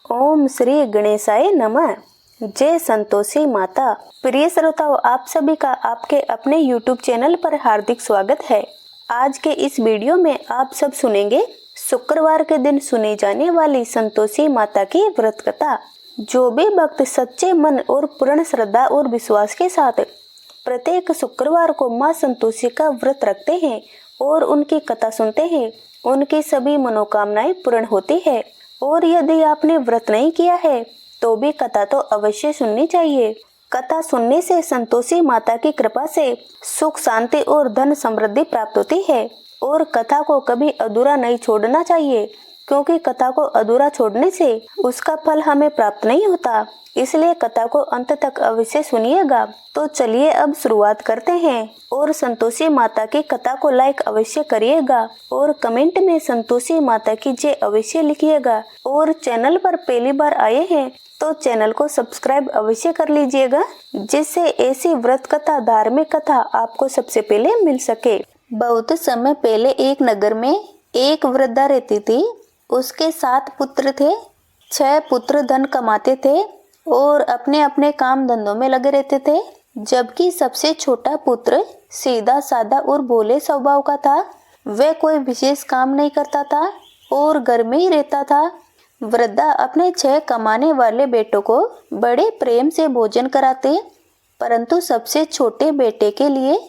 ओम श्री गणेशाय नमः। जय संतोषी माता। प्रिय श्रोताओं, आप सभी का आपके अपने YouTube चैनल पर हार्दिक स्वागत है। आज के इस वीडियो में आप सब सुनेंगे शुक्रवार के दिन सुनी जाने वाली संतोषी माता की व्रत कथा। जो भी भक्त सच्चे मन और पूर्ण श्रद्धा और विश्वास के साथ प्रत्येक शुक्रवार को माँ संतोषी का व्रत रखते हैं और उनकी कथा सुनते हैं, उनकी सभी मनोकामनाएं पूर्ण होती है। और यदि आपने व्रत नहीं किया है तो भी कथा तो अवश्य सुननी चाहिए। कथा सुनने से संतोषी माता की कृपा से सुख, शांति और धन समृद्धि प्राप्त होती है। और कथा को कभी अधूरा नहीं छोड़ना चाहिए, क्योंकि कथा को अधूरा छोड़ने से उसका फल हमें प्राप्त नहीं होता। इसलिए कथा को अंत तक अवश्य सुनिएगा। तो चलिए अब शुरुआत करते हैं। और संतोषी माता की कथा को लाइक अवश्य करिएगा और कमेंट में संतोषी माता की जय अवश्य लिखिएगा। और चैनल पर पहली बार आए हैं तो चैनल को सब्सक्राइब अवश्य कर लीजिएगा, जिससे ऐसी व्रत कथा, धार्मिक कथा आपको सबसे पहले मिल सके। बहुत समय पहले एक नगर में एक वृद्धा रहती थी। उसके 7 पुत्र थे। 6 पुत्र धन कमाते थे और अपने अपने काम धंधों में लगे रहते थे, जबकि सबसे छोटा पुत्र सीधा साधा और भोले स्वभाव का था। वह कोई विशेष काम नहीं करता था और घर में ही रहता था। वृद्धा अपने 6 कमाने वाले बेटों को बड़े प्रेम से भोजन कराते, परंतु सबसे छोटे बेटे के लिए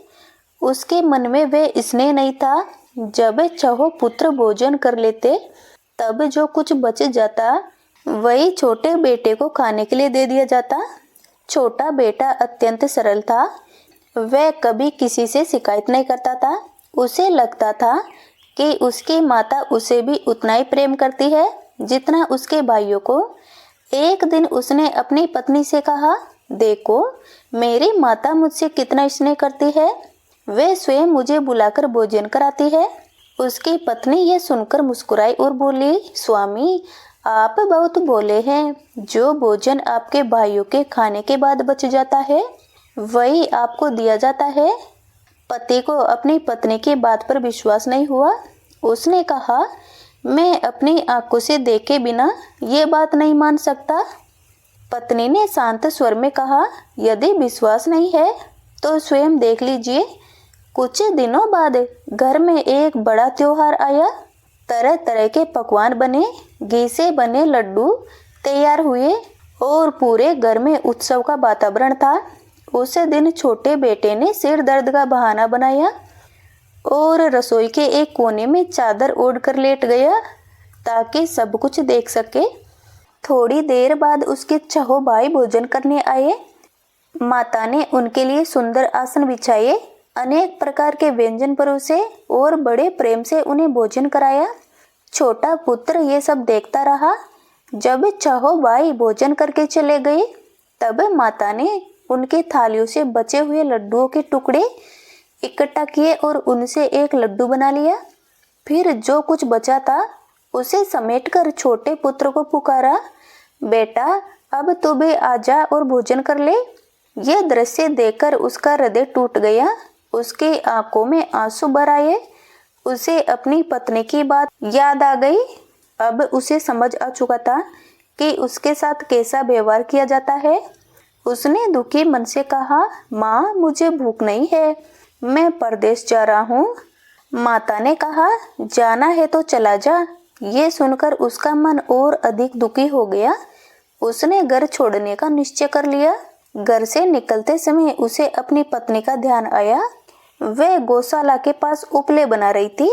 उसके मन में वह स्नेह नहीं था। जब 6 पुत्र भोजन कर लेते तब जो कुछ बच जाता वही छोटे बेटे को खाने के लिए दे दिया जाता। छोटा बेटा अत्यंत सरल था। वह कभी किसी से शिकायत नहीं करता था। उसे लगता था कि उसकी माता उसे भी उतना ही प्रेम करती है जितना उसके भाइयों को। एक दिन उसने अपनी पत्नी से कहा, देखो मेरी माता मुझसे कितना स्नेह करती है, वह स्वयं मुझे बुलाकर भोजन कराती है। उसकी पत्नी यह सुनकर मुस्कुराई और बोली, स्वामी आप बहुत भोले हैं। जो भोजन आपके भाइयों के खाने के बाद बच जाता है वही आपको दिया जाता है। पति को अपनी पत्नी की बात पर विश्वास नहीं हुआ। उसने कहा, मैं अपनी आंखों से देखे बिना ये बात नहीं मान सकता। पत्नी ने शांत स्वर में कहा, यदि विश्वास नहीं है तो स्वयं देख लीजिए। कुछ दिनों बाद घर में एक बड़ा त्योहार आया। तरह तरह के पकवान बने, घी से बने लड्डू तैयार हुए और पूरे घर में उत्सव का वातावरण था। उस दिन छोटे बेटे ने सिर दर्द का बहाना बनाया और रसोई के एक कोने में चादर ओढ़ कर लेट गया ताकि सब कुछ देख सके। थोड़ी देर बाद उसके 6 भाई भोजन करने आए। माता ने उनके लिए सुंदर आसन बिछाए, अनेक प्रकार के व्यंजन परोसे और बड़े प्रेम से उन्हें भोजन कराया। छोटा पुत्र ये सब देखता रहा। जब 6 भाई भोजन करके चले गए तब माता ने उनकी थालियों से बचे हुए लड्डुओं के टुकड़े इकट्ठा किए और उनसे एक लड्डू बना लिया। फिर जो कुछ बचा था उसे समेटकर छोटे पुत्र को पुकारा, बेटा अब तू भी आजा और भोजन कर ले। यह दृश्य देखकर उसका हृदय टूट गया। उसकी आंखों में आंसू भर आए। उसे अपनी पत्नी की बात याद आ गई। अब उसे समझ आ चुका था कि उसके साथ कैसा व्यवहार किया जाता है। उसने दुखी मन से कहा, माँ मुझे भूख नहीं है, मैं परदेश जा रहा हूँ। माता ने कहा, जाना है तो चला जा। ये सुनकर उसका मन और अधिक दुखी हो गया। उसने घर छोड़ने का निश्चय कर लिया। घर से निकलते समय उसे अपनी पत्नी का ध्यान आया। वह गौशाला के पास उपले बना रही थी।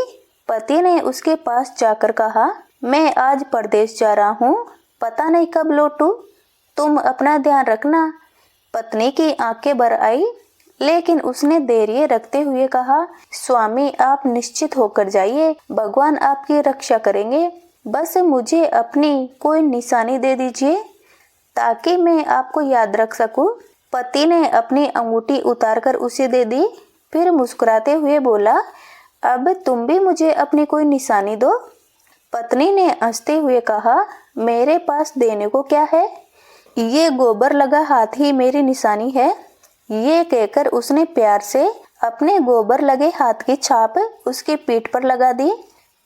पति ने उसके पास जाकर कहा, मैं आज परदेश जा रहा हूँ, पता नहीं कब लौटूं, तुम अपना ध्यान रखना। पत्नी की आंखें भर आई, लेकिन उसने धैर्य रखते हुए कहा, स्वामी आप निश्चित होकर जाइए, भगवान आपकी रक्षा करेंगे। बस मुझे अपनी कोई निशानी दे दीजिए ताकि मैं आपको याद रख सकूं। पति ने अपनी अंगूठी उतारकर उसे दे दी, फिर मुस्कुराते हुए बोला, अब तुम भी मुझे अपनी कोई निशानी दो। पत्नी ने हंसते हुए कहा, मेरे पास देने को क्या है, ये गोबर लगा हाथ ही मेरी निशानी है। ये कहकर उसने प्यार से अपने गोबर लगे हाथ की छाप उसकी पीठ पर लगा दी।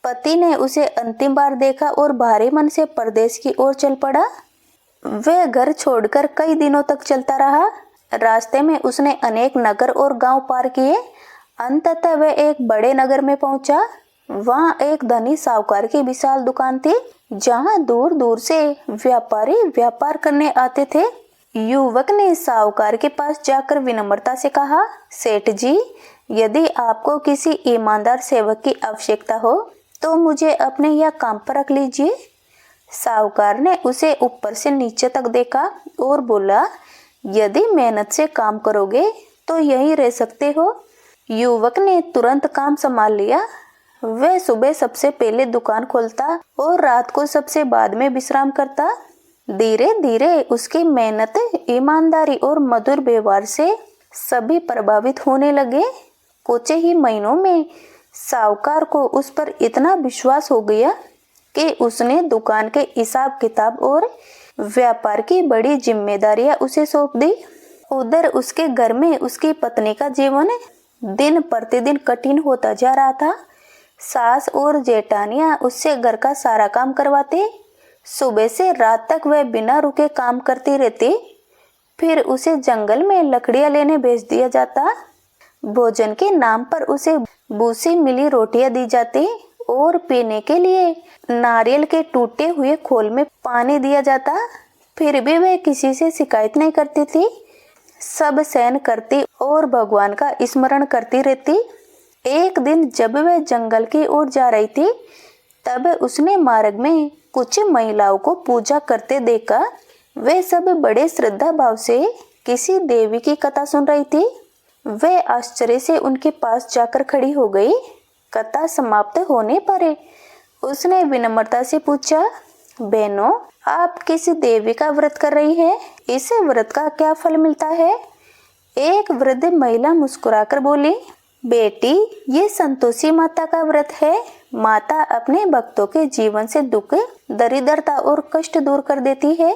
पति ने उसे अंतिम बार देखा और भारी मन से परदेश की ओर चल पड़ा। वह घर छोड़कर कई दिनों तक चलता रहा। रास्ते में उसने अनेक नगर और गांव पार किए। अंततः वह एक बड़े नगर में पहुंचा। वहां एक धनी साहूकार की विशाल दुकान थी, जहां दूर दूर से व्यापारी व्यापार करने आते थे। युवक ने साहूकार के पास जाकर विनम्रता से कहा, सेठ जी, यदि आपको किसी ईमानदार सेवक की आवश्यकता हो तो मुझे अपने यह काम पर रख लीजिए। साहूकार ने उसे ऊपर से नीचे तक देखा और बोला, यदि मेहनत से काम करोगे तो यहीं रह सकते हो। युवक ने तुरंत काम संभाल लिया। वह सुबह सबसे पहले दुकान खोलता और रात को सबसे बाद में विश्राम करता। धीरे धीरे उसकी मेहनत, ईमानदारी और मधुर व्यवहार से सभी प्रभावित होने लगे। कुछ ही महीनों में साहूकार को उस पर इतना विश्वास हो गया कि उसने दुकान के हिसाब किताब और व्यापार की बड़ी जिम्मेदारियां उसे सौंप दी। उधर उसके घर में उसकी पत्नी का जीवन दिन प्रतिदिन कठिन होता जा रहा था। सास और जेठानियां उससे घर का सारा काम करवाते। सुबह से रात तक वह बिना रुके काम करती रहती। फिर उसे जंगल में लकड़ियां लेने भेज दिया जाता। भोजन के नाम पर उसे भूसी मिली रोटियां दी जाती और पीने के लिए नारियल के टूटे हुए खोल में पानी दिया जाता। फिर भी वह किसी से शिकायत नहीं करती थी। सब सहन करती और भगवान का स्मरण करती रहती। एक दिन जब वह जंगल की ओर जा रही थी, तब उसने मार्ग में कुछ महिलाओं को पूजा करते देखा। वे सब बड़े श्रद्धा भाव से किसी देवी की कथा सुन रही थी। वह आश्चर्य से उनके पास जाकर खड़ी हो गई। कथा समाप्त होने पर उसने विनम्रता से पूछा, बहनों, आप किस देवी का व्रत कर रही है? इस व्रत का क्या फल मिलता है? एक वृद्ध महिला मुस्कुराकर बोली, बेटी, ये संतोषी माता का व्रत है। माता अपने भक्तों के जीवन से दुख, दरिद्रता और कष्ट दूर कर देती है।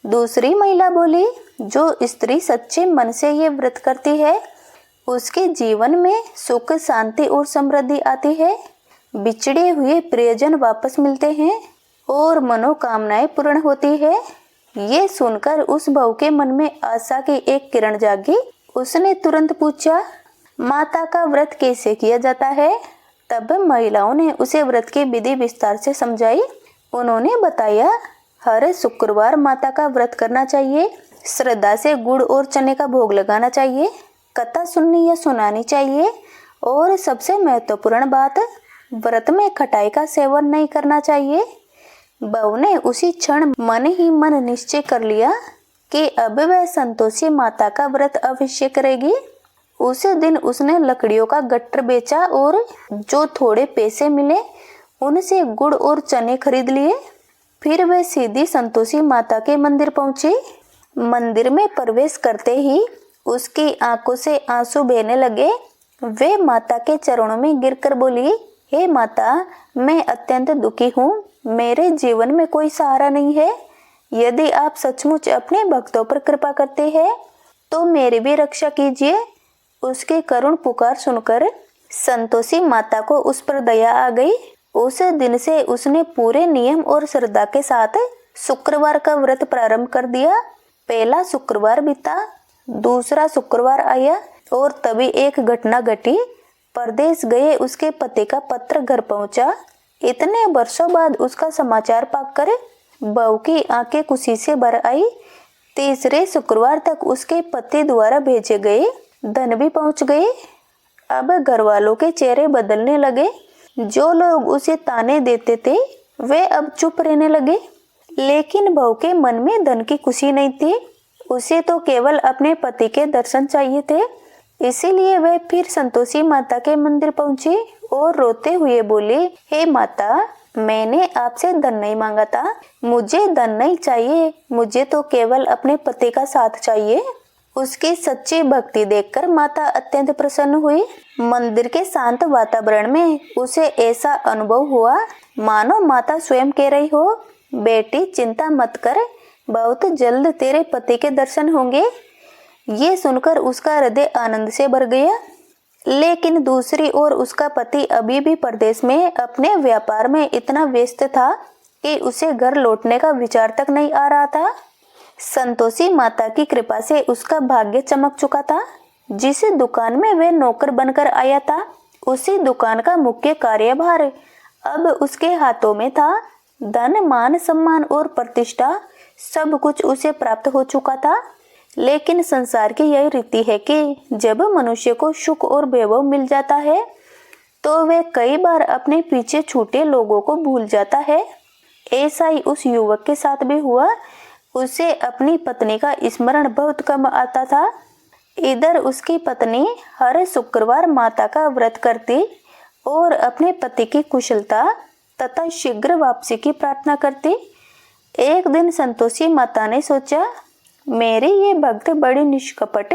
दूसरी महिला बोली, जो स्त्री सच्चे मन से ये व्रत करती है, उसके जीवन में सुख, शांति और समृद्धि आती है। बिछड़े हुए प्रियजन वापस मिलते हैं और मनोकामनाएं पूर्ण होती है। ये सुनकर उस बहू के मन में आशा की एक किरण जागी। उसने तुरंत पूछा, माता का व्रत कैसे किया जाता है? तब महिलाओं ने उसे व्रत की विधि विस्तार से समझाई। उन्होंने बताया, हर शुक्रवार माता का व्रत करना चाहिए। श्रद्धा से गुड़ और चने का भोग लगाना चाहिए। कथा सुननी या सुनानी चाहिए। और सबसे महत्वपूर्ण बात, व्रत में खटाई का सेवन नहीं करना चाहिए। बहू ने उसी क्षण मन ही मन निश्चय कर लिया कि अब वह संतोषी माता का व्रत अवश्य करेगी। उसी दिन उसने लकड़ियों का गट्ठर बेचा और जो थोड़े पैसे मिले उनसे गुड़ और चने खरीद लिए। फिर वह सीधी संतोषी माता के मंदिर पहुंची। मंदिर में प्रवेश करते ही उसकी आंखों से आंसू बहने लगे। वे माता के चरणों में गिरकर बोली, हे माता, मैं अत्यंत दुखी हूँ। मेरे जीवन में कोई सहारा नहीं है। यदि आप सचमुच अपने भक्तों पर कृपा करते हैं तो मेरी भी रक्षा कीजिए। उसकी करुण पुकार सुनकर संतोषी माता को उस पर दया आ गई। उस दिन से उसने पूरे नियम और श्रद्धा के साथ शुक्रवार का व्रत प्रारंभ कर दिया। पहला शुक्रवार बीता, दूसरा शुक्रवार आया और तभी एक घटना घटी। परदेश गए उसके पति का पत्र घर पहुंचा। इतने वर्षों बाद उसका समाचार पाकर बहू की आंखें खुशी से भर आई। तीसरे शुक्रवार तक उसके पति द्वारा भेजे गए धन भी पहुंच गए। अब घर वालों के चेहरे बदलने लगे। जो लोग उसे ताने देते थे वे अब चुप रहने लगे। लेकिन बहू के मन में धन की खुशी नहीं थी। उसे तो केवल अपने पति के दर्शन चाहिए थे। इसीलिए वह फिर संतोषी माता के मंदिर पहुंची और रोते हुए बोली, हे माता, मैंने आपसे धन नहीं मांगा था। मुझे धन नहीं चाहिए। मुझे तो केवल अपने पति का साथ चाहिए। उसकी सच्ची भक्ति देखकर माता अत्यंत प्रसन्न हुई। मंदिर के शांत वातावरण में उसे ऐसा अनुभव हुआ मानो माता स्वयं कह रही हो, बेटी, चिंता मत कर, बहुत जल्द तेरे पति के दर्शन होंगे। ये सुनकर उसका हृदय आनंद से भर गया। लेकिन दूसरी ओर उसका पति अभी भी परदेश में अपने व्यापार में इतना व्यस्त था कि उसे घर लौटने का विचार तक नहीं आ रहा था। संतोषी माता की कृपा से उसका भाग्य चमक चुका था। जिस दुकान में वह नौकर बनकर आया था, उसी दुकान का मुख्य कार्यभार अब उसके हाथों में था। धन, मान, सम्मान और प्रतिष्ठा सब कुछ उसे प्राप्त हो चुका था। लेकिन संसार की यही रीति है कि जब मनुष्य को सुख और वैभव मिल जाता है तो वह कई बार अपने पीछे छूटे लोगों को भूल जाता है। ऐसा ही उस युवक के साथ भी हुआ। उसे अपनी पत्नी का स्मरण बहुत कम आता था। इधर उसकी पत्नी हर शुक्रवार माता का व्रत करती और अपने पति की कुशलता तथा शीघ्र वापसी की प्रार्थना करती। एक दिन संतोषी माता ने सोचा, मेरी ये भक्त बड़ी निष्कपट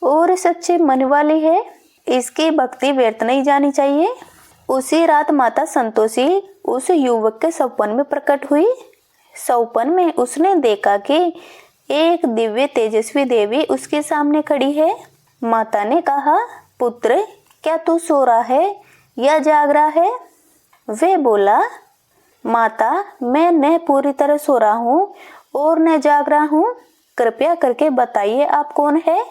और सच्चे मन वाली है, इसकी भक्ति व्यर्थ नहीं जानी चाहिए। उसी रात माता संतोषी उस युवक के सपन में प्रकट हुई। सपन में उसने देखा कि एक दिव्य तेजस्वी देवी उसके सामने खड़ी है। माता ने कहा, पुत्र, क्या तू सो रहा है या जाग रहा है? वे बोला, माता, मैं न पूरी तरह सो रहा हूँ और न जाग रहा हूँ, कृपया करके बताइए आप कौन है?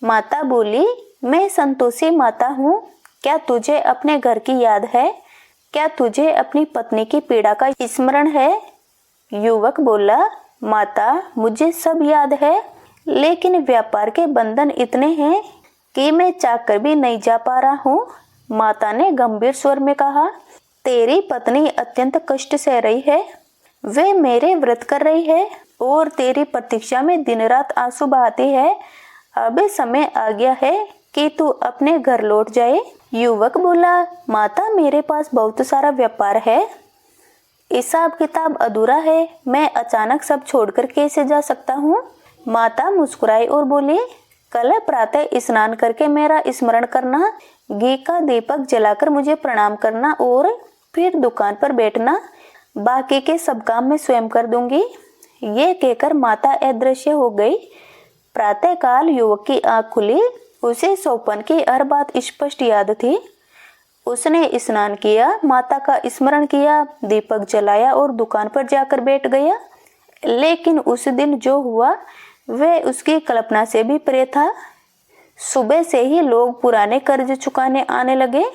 माता बोली, मैं संतोषी माता हूँ। क्या तुझे अपने घर की याद है? क्या तुझे अपनी पत्नी की पीड़ा का स्मरण है? युवक बोला, माता, मुझे सब याद है, लेकिन व्यापार के बंधन इतने हैं कि मैं चाहकर भी नहीं जा पा रहा हूँ। माता ने गंभीर स्वर में कहा, तेरी पत्नी अत्यंत कष्ट सह रही है। वे मेरे व्रत कर रही है और तेरी प्रतीक्षा में दिन रात आंसू बहाती है। अब समय आ गया है कि तू अपने घर लौट जाए। युवक बोला, माता, मेरे पास बहुत सारा व्यापार है, हिसाब किताब अधूरा है, मैं अचानक सब छोड़कर कैसे जा सकता हूँ? माता मुस्कुराई और बोली, कल प्रातः स्नान करके मेरा स्मरण करना, घी का दीपक जलाकर मुझे प्रणाम करना और फिर दुकान पर बैठना। बाकी के सब काम मैं स्वयं कर दूंगी। ये कहकर माता अदृश्य हो गई। प्रातःकाल युवक की आंख खुली। उसे सौपन की हर बात स्पष्ट याद थी। उसने स्नान किया, माता का स्मरण किया, दीपक जलाया और दुकान पर जाकर बैठ गया। लेकिन उस दिन जो हुआ वह उसकी कल्पना से भी परे था। सुबह से ही लोग पुराने कर्ज चुकाने आने लगे।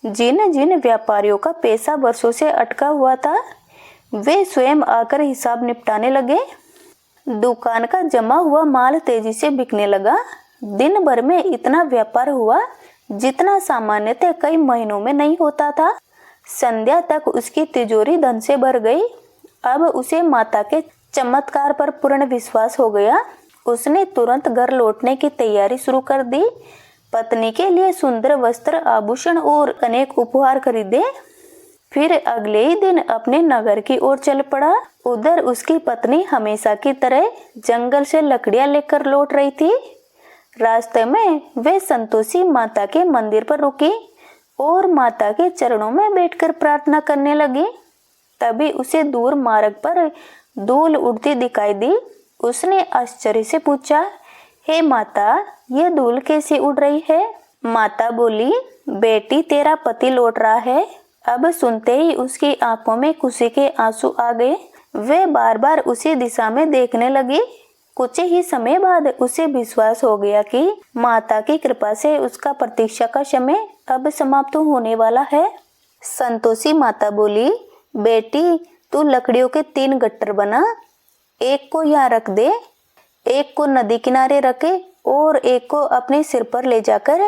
जिन जिन व्यापारियों का पैसा वर्षों से अटका हुआ था, वे स्वयं आकर हिसाब निपटाने लगे। दुकान का जमा हुआ माल तेजी से बिकने लगा। दिन भर में इतना व्यापार हुआ जितना सामान्यतः कई महीनों में नहीं होता था। संध्या तक उसकी तिजोरी धन से भर गई। अब उसे माता के चमत्कार पर पूर्ण विश्वास हो गया। उसने तुरंत घर लौटने की तैयारी शुरू कर दी। पत्नी के लिए सुंदर वस्त्र, आभूषण और अनेक उपहार खरीदे। फिर अगले ही दिन अपने नगर की ओर चल पड़ा। उधर उसकी पत्नी हमेशा की तरह जंगल से लकड़ियां लेकर लौट रही थी। रास्ते में वे संतोषी माता के मंदिर पर रुकी और माता के चरणों में बैठकर प्रार्थना करने लगी। तभी उसे दूर मार्ग पर धूल उड़ती दिखाई दी। उसने आश्चर्य से पूछा, हे माता, ये धूल कैसे उड़ रही है? माता बोली, बेटी, तेरा पति लौट रहा है। अब सुनते ही उसकी आंखों में खुशी के आंसू आ गए। वे बार बार उसी दिशा में देखने लगी। कुछ ही समय बाद उसे विश्वास हो गया कि माता की कृपा से उसका प्रतीक्षा का समय अब समाप्त होने वाला है। संतोषी माता बोली, बेटी, तू लकड़ियों के 3 गट्टर बना, एक को यहाँ रख दे, एक को नदी किनारे रखे और एक को अपने सिर पर ले जाकर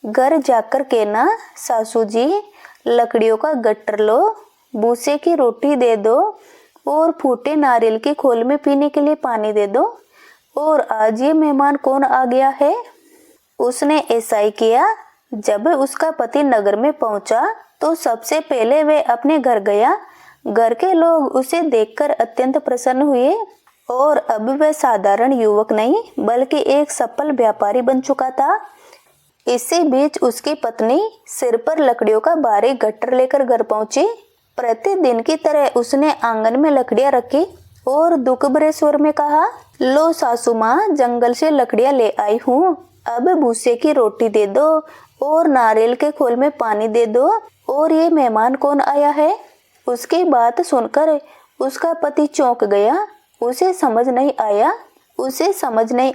घर जाकर कहना, सासू जी, लकड़ियों का गट्टर लो, भूसे की रोटी दे दो और फूटे नारियल की खोल में पीने के लिए पानी दे दो। और आज ये मेहमान कौन आ गया है? उसने ऐसा ही किया। जब उसका पति नगर में पहुंचा तो सबसे पहले वे अपने घर गया। घर के लोग उसे देखकर अत्यंत प्रसन्न हुए और अब वह साधारण युवक नहीं बल्कि एक सफल व्यापारी बन चुका था। इसी बीच उसकी पत्नी सिर पर लकड़ियों का भारी गट्टर लेकर घर पहुंची। प्रतिदिन की तरह उसने आंगन में लकड़ियां रखी और दुख भरे स्वर में कहा, लो सासू माँ, जंगल से लकड़ियां ले आई हूँ, अब भूसे की रोटी दे दो और नारियल के खोल में पानी दे दो। और ये मेहमान कौन आया है? उसकी बात सुनकर उसका पति चौंक गया। उसे समझ नहीं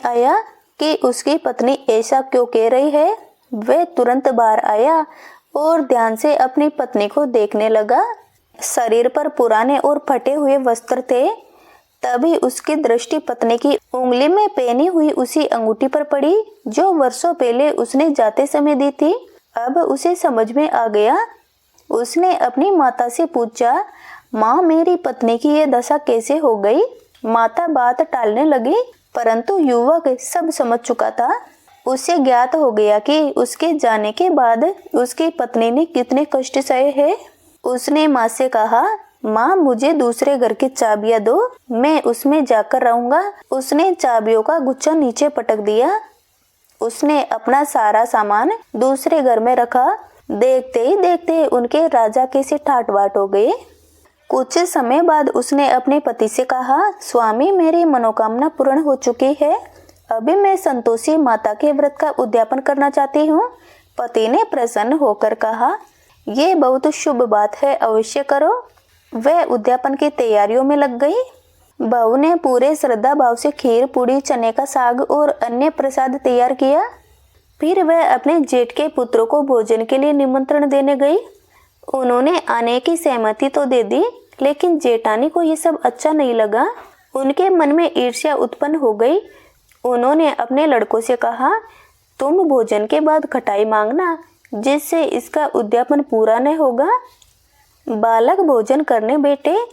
आया कि उसकी पत्नी ऐसा क्यों कह रही है। वह तुरंत बाहर आया और ध्यान से अपनी पत्नी को देखने लगा। शरीर पर पुराने और फटे हुए वस्त्र थे। तभी उसकी दृष्टि पत्नी की उंगली में पहनी हुई उसी अंगूठी पर पड़ी जो वर्षों पहले उसने जाते समय दी थी। अब उसे समझ में आ गया। उसने अपनी माता से पूछा, माँ, मेरी पत्नी की ये दशा कैसे हो गई? माता बात टालने लगी, परंतु युवक सब समझ चुका था। उसे ज्ञात हो गया कि उसके जाने के बाद उसकी पत्नी ने कितने कष्ट सहे हैं। उसने माँ से कहा, माँ, मुझे दूसरे घर की चाबियां दो, मैं उसमें जाकर रहूंगा। उसने चाबियों का गुच्छा नीचे पटक दिया। उसने अपना सारा सामान दूसरे घर में रखा। देखते ही देखते उनके राजा कैसे ठाट बाट हो गए। कुछ समय बाद उसने अपने पति से कहा, स्वामी, मेरी मनोकामना पूर्ण हो चुकी है। अभी मैं संतोषी माता के व्रत का उद्यापन करना चाहती हूँ। पति ने प्रसन्न होकर कहा, ये बहुत शुभ बात है, अवश्य करो। वह उद्यापन की तैयारियों में लग गई। बहू ने पूरे श्रद्धा भाव से खीर, पूड़ी, चने का साग और अन्य प्रसाद तैयार किया। फिर वह अपने जेठ के पुत्रों को भोजन के लिए निमंत्रण देने गई। उन्होंने आने की सहमति तो दे दी, लेकिन जेठानी को यह सब अच्छा नहीं लगा। उनके मन में ईर्ष्या उत्पन्न हो गई। उन्होंने अपने लड़कों से कहा, तुम भोजन के बाद खटाई मांगना, जिससे इसका उद्यापन पूरा न होगा। बालक भोजन करने बैठे।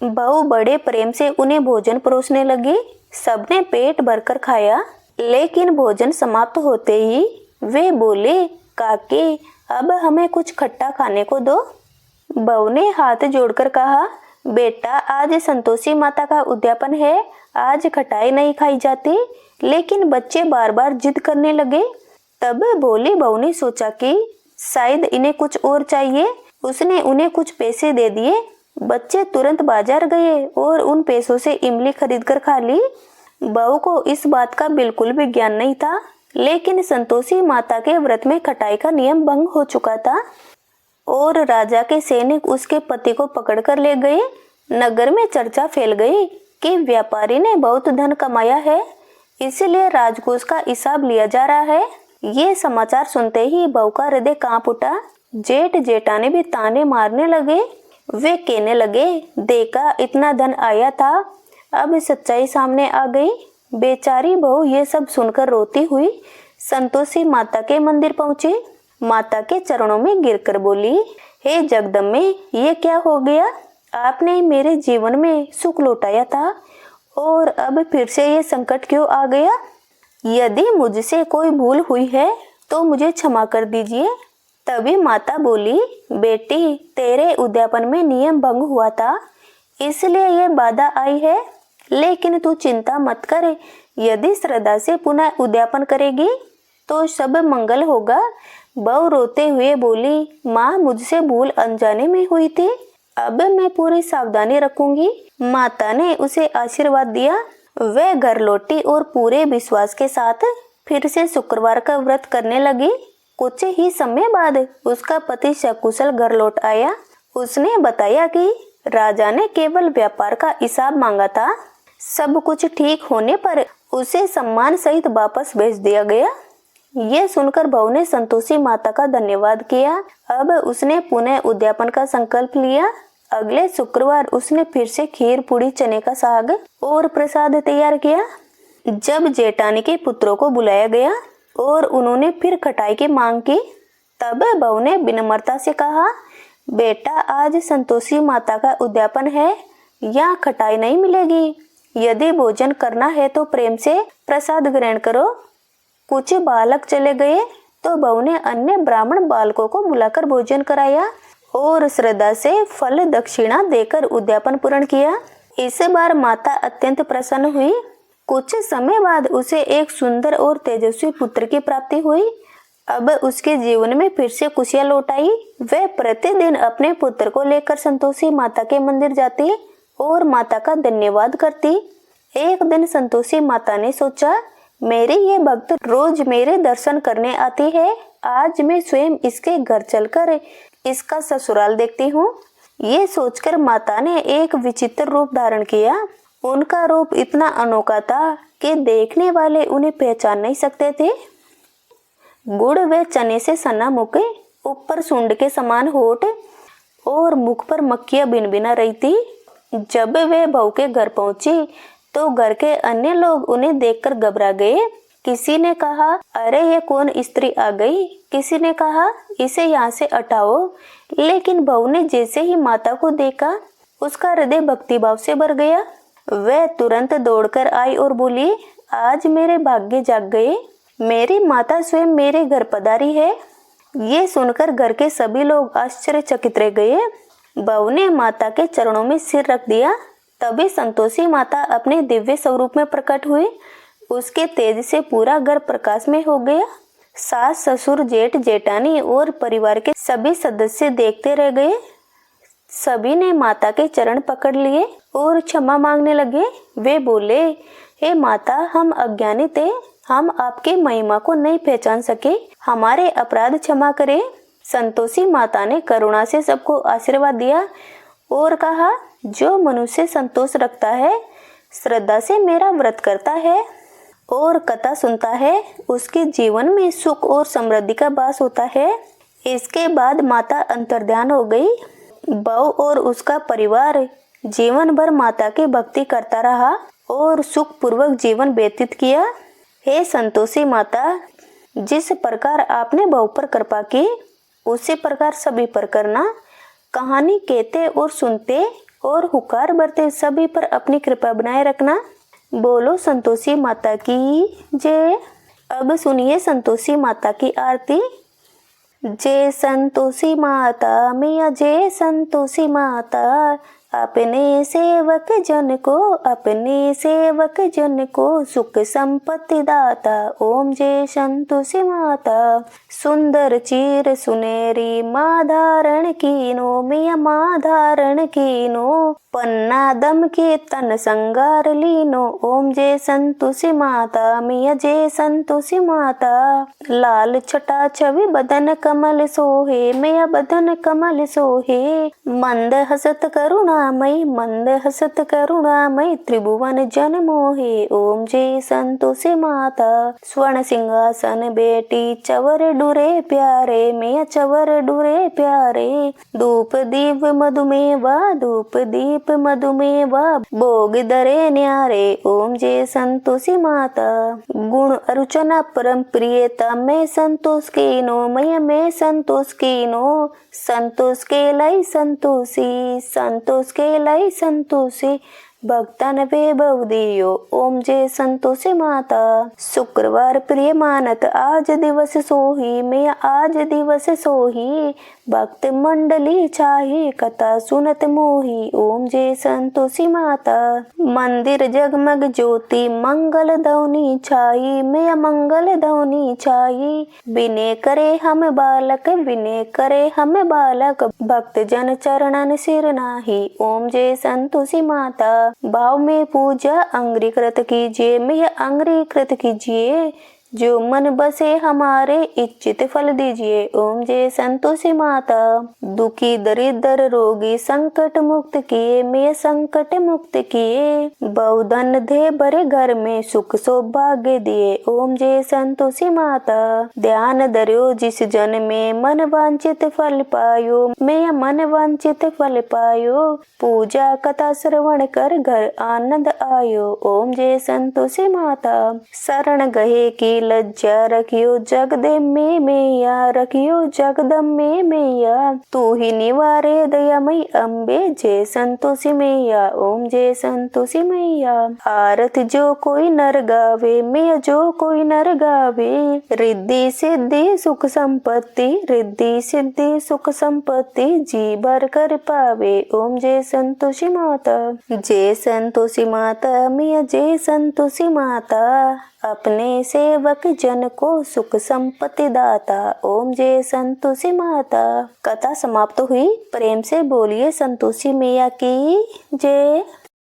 बहू बड़े प्रेम से उन्हें भोजन परोसने लगी। सबने पेट भरकर खाया, लेकिन भोजन समाप्त होते ही वे बोले, काकी, अब हमें कुछ खट्टा खाने को दो। बहू ने हाथ जोड़कर कहा, बेटा, आज संतोषी माता का उद्यापन है, आज खटाई नहीं खाई जाती। लेकिन बच्चे बार बार जिद करने लगे। तब भोली बहू ने सोचा कि शायद इन्हें कुछ और चाहिए। उसने उन्हें कुछ पैसे दे दिए। बच्चे तुरंत बाजार गए और उन पैसों से इमली खरीद कर खा ली। बहू को इस बात का बिल्कुल भी ज्ञान नहीं था, लेकिन संतोषी माता के व्रत में खटाई का नियम भंग हो चुका था और राजा के सैनिक उसके पति को पकड़कर ले गए। नगर में चर्चा फैल गई कि व्यापारी ने बहुत धन कमाया है, इसलिए राजकोष का हिसाब लिया जा रहा है। ये समाचार सुनते ही बहू का हृदय कांप उठा। जेठ जेठानी भी ताने मारने लगे। वे कहने लगे, देखा, इतना धन आया था, अब सच्चाई सामने आ गई। बेचारी बहू ये सब सुनकर रोती हुई संतोषी माता के मंदिर पहुंची। माता के चरणों में गिरकर बोली, हे जगदम्बे, ये क्या हो गया? आपने मेरे जीवन में सुख लौटाया था और अब फिर से ये संकट क्यों आ गया? यदि मुझसे कोई भूल हुई है तो मुझे क्षमा कर दीजिए। तभी माता बोली, बेटी, तेरे उद्यापन में नियम भंग हुआ था, इसलिए ये बाधा आई है, लेकिन तू चिंता मत कर। यदि श्रद्धा से पुनः उद्यापन करेगी तो सब मंगल होगा। बहू रोते हुए बोली, माँ, मुझसे भूल अनजाने में हुई थी, अब मैं पूरी सावधानी रखूंगी। माता ने उसे आशीर्वाद दिया। वह घर लौटी और पूरे विश्वास के साथ फिर से शुक्रवार का व्रत करने लगी। कुछ ही समय बाद उसका पति सकुशल घर लौट आया। उसने बताया कि राजा ने केवल व्यापार का हिसाब मांगा था। सब कुछ ठीक होने पर उसे सम्मान सहित वापस भेज दिया गया। ये सुनकर बहू ने संतोषी माता का धन्यवाद किया। अब उसने पुनः उद्यापन का संकल्प लिया। अगले शुक्रवार उसने फिर से खीर, पूड़ी, चने का साग और प्रसाद तैयार किया। जब जेठानी के पुत्रों को बुलाया गया और उन्होंने फिर खटाई की मांग की, तब बहू ने विनम्रता से कहा, बेटा, आज संतोषी माता का उद्यापन है, यहाँ खटाई नहीं मिलेगी। यदि भोजन करना है तो प्रेम से प्रसाद ग्रहण करो। कुछ बालक चले गए तो बहू ने अन्य ब्राह्मण बालकों को बुलाकर भोजन कराया और श्रद्धा से फल दक्षिणा देकर उद्यापन पूर्ण किया। इस बार माता अत्यंत प्रसन्न हुई। कुछ समय बाद उसे एक सुंदर और तेजस्वी पुत्र की प्राप्ति हुई। अब उसके जीवन में फिर से खुशियां लौट आई। वह प्रतिदिन अपने पुत्र को लेकर संतोषी माता के मंदिर जाती और माता का धन्यवाद करती। एक दिन संतोषी माता ने सोचा, मेरी ये भक्त रोज मेरे दर्शन करने आती है, आज मैं स्वयं इसके घर चलकर इसका ससुराल देखती हूँ। ये सोचकर माता ने एक विचित्र रूप धारण किया। उनका रूप इतना अनोखा था कि देखने वाले उन्हें पहचान नहीं सकते थे। गुड़ व चने से सना मुख, ऊपर सूंड के समान होठ और मुख पर मक्खियां भिनभिना रही थी। जब वे बहू के घर पहुंची तो घर के अन्य लोग उन्हें देखकर घबरा गए। किसी ने कहा, अरे ये कौन स्त्री आ गई। किसी ने कहा, इसे यहाँ से हटाओ। लेकिन बहू ने जैसे ही माता को देखा उसका हृदय भक्तिभाव से भर गया। वह तुरंत दौड़कर आई और बोली, आज मेरे भाग्य जाग गए, मेरी माता स्वयं मेरे घर पधारी है। ये सुनकर घर के सभी लोग आश्चर्यचकित रह गए। बहू ने माता के चरणों में सिर रख दिया। तभी संतोषी माता अपने दिव्य स्वरूप में प्रकट हुई। उसके तेज से पूरा घर प्रकाशमय हो गया। सास, ससुर, जेठ, जेठानी और परिवार के सभी सदस्य देखते रह गए। सभी ने माता के चरण पकड़ लिए और क्षमा मांगने लगे। वे बोले, हे माता, हम अज्ञानी थे, हम आपके महिमा को नहीं पहचान सके, हमारे अपराध क्षमा करें। संतोषी माता ने करुणा से सबको आशीर्वाद दिया और कहा, जो मनुष्य संतोष रखता है, श्रद्धा से मेरा व्रत करता है और कथा सुनता है, उसके जीवन में सुख और समृद्धि का वास होता है। इसके बाद माता अंतर्ध्यान हो गई। बहू और उसका परिवार जीवन भर माता की भक्ति करता रहा और सुख पूर्वक जीवन व्यतीत किया। हे संतोषी माता, जिस प्रकार आपने बहू पर कृपा की, उसी प्रकार सभी पर करना। कहानी कहते और सुनते और हुकार भरते सभी पर अपनी कृपा बनाए रखना। बोलो संतोषी माता की जय। अब सुनिए संतोषी माता की आरती। जय संतोषी माता मैया, जय संतोषी माता, अपने सेवक जन को, अपने सेवक जन को सुख संपत्ति दाता। ओम जय संतोषी माता। सुंदर चीर सुनेरी माँ धारण कीनो, मैया माँ धारण कीनो, पन्ना दम के तन संगार लीनो। ओम जय संतोषी माता मैया, जय संतोषी माता। लाल छटा छवि बदन कमल सोहे, मैया बदन कमल सोहे, मंद हसत करुणामयी, मंद हसत करुणामयी, त्रिभुवन जन मोहे। ओम जय संतोषी माता। स्वर्ण सिंहासन बेटी चवर डुरे प्यारे, मैया चवर डुरे प्यारे, धूप दीप मधुमेवा, धूप दीप मधुमेवा, भोग दरे न्यारे। ओम जय संतोषी माता। गुण अर्चना परम प्रियता, मैं संतोष कीनो, मैया मैं संतोष कीनो, संतोष के लाई संतोषी, संतोष के लाई संतोषी, भक्तन वैभव दियो। ओम जय संतोषी माता। शुक्रवार प्रिय मानत आज दिवस सोही, मैं आज दिवस सोही, भक्त मंडली छाही, कथा सुनत मोही। ओम जय संतोषी माता। मंदिर जगमग ज्योति, मंगल ध्वनि छाई, मैं मंगल ध्वनि छाई, विनय करे हम बालक, विनय करे हम बालक, भक्त जन चरणन सिर नाही। ओम जय संतोषी माता। भाव में पूजा अंग्रीकृत कीजिए, मैं अंग्रीकृत कीजिए, जो मन बसे हमारे इच्छित फल दीजिए। ओम जय संतोषी माता। दुखी दरिद्र रोगी संकट मुक्त किए, मैं संकट मुक्त किए, बहुधन दे भरे घर में सुख सौभाग्य दिए। ओम जय संतोषी माता। ध्यान धर्यो जिस जन में, मन वांछित फल पायो, मैं मन वांछित फल पायो, पूजा कथा श्रवण कर घर आनंद आयो। ओम जय संतोषी माता। शरण गहे की लज्जा रखियो जगदे में मैया, रखियो जगदम में मैया, तू ही निवारे दयामयी अम्बे। जय संतोषी मैया। ओम जय संतोषी मैया। आरत जो कोई नर गावे, मैया जो कोई नर गावे, रिद्धि सिद्धि सुख संपत्ति, रिद्धि सिद्धि सुख संपत्ति, जी भर कर पावे। ओम जय संतोषी माता। जय संतोषी माता मैया, जय संतोषी माता, अपने सेवक जन को सुख संपत्ति दाता। ओम जय संतोषी माता। कथा समाप्त हुई। प्रेम से बोलिए संतोषी मैया की जय।